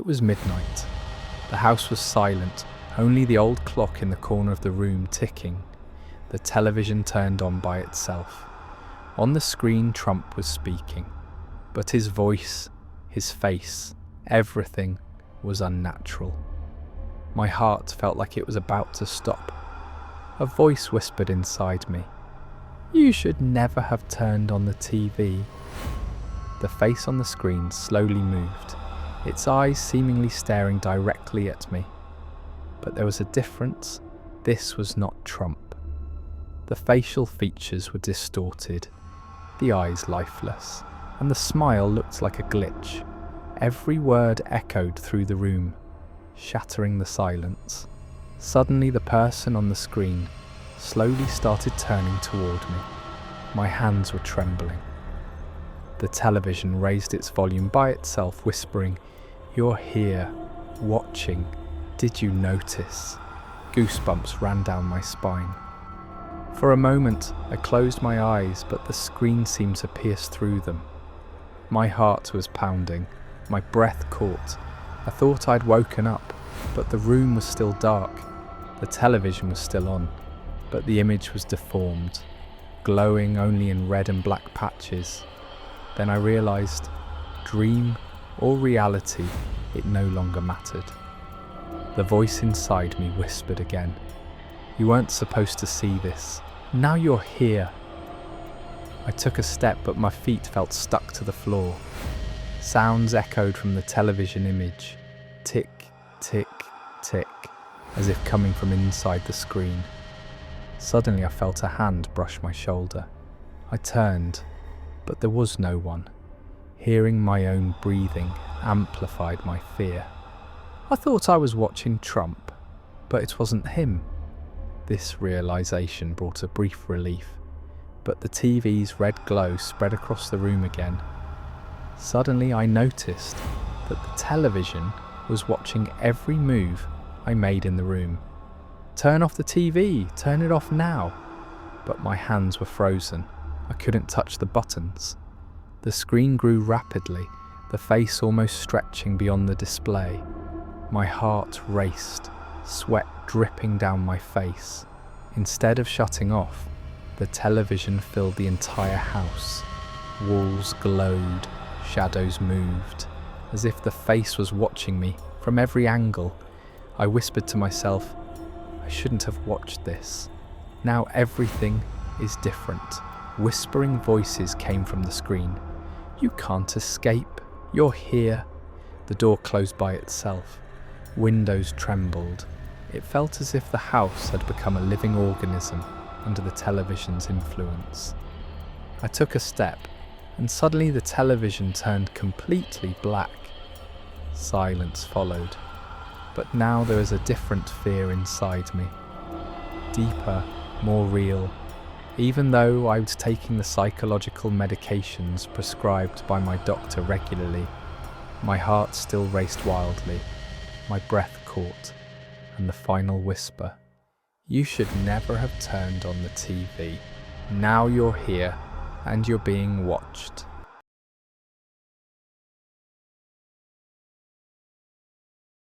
It was midnight. The house was silent, only the old clock in the corner of the room ticking. The television turned on by itself. On the screen, Trump was speaking, but his voice, his face, everything was unnatural. My heart felt like it was about to stop. A voice whispered inside me, "You should never have turned on the TV." The face on the screen slowly moved, its eyes seemingly staring directly at me. But there was a difference. This was not Trump. The facial features were distorted, the eyes lifeless, and the smile looked like a glitch. Every word echoed through the room, shattering the silence. Suddenly the person on the screen slowly started turning toward me. My hands were trembling. The television raised its volume by itself, whispering, "You're here, watching. Did you notice?" Goosebumps ran down my spine. For a moment, I closed my eyes, but the screen seemed to pierce through them. My heart was pounding, my breath caught. I thought I'd woken up, but the room was still dark. The television was still on, but the image was deformed, glowing only in red and black patches. Then I realized, dream or reality, it no longer mattered. The voice inside me whispered again, "You weren't supposed to see this. Now you're here." I took a step, but my feet felt stuck to the floor. Sounds echoed from the television image, tick, tick, tick, as if coming from inside the screen. Suddenly I felt a hand brush my shoulder. I turned, but there was no one. Hearing my own breathing amplified my fear. I thought I was watching Trump, but it wasn't him. This realization brought a brief relief, but the TV's red glow spread across the room again. Suddenly I noticed that the television was watching every move I made in the room. "Turn off the TV, turn it off now." But my hands were frozen. I couldn't touch the buttons. The screen grew rapidly, the face almost stretching beyond the display. My heart raced, sweat dripping down my face. Instead of shutting off, the television filled the entire house. Walls glowed, shadows moved, as if the face was watching me from every angle. I whispered to myself, "I shouldn't have watched this. Now everything is different." Whispering voices came from the screen. "You can't escape. You're here." The door closed by itself. Windows trembled. It felt as if the house had become a living organism under the television's influence. I took a step, and suddenly the television turned completely black. Silence followed, but now there was a different fear inside me. Deeper, more real. Even though I was taking the psychological medications prescribed by my doctor regularly, my heart still raced wildly, my breath caught, and the final whisper, "You should never have turned on the TV. Now you're here, and you're being watched."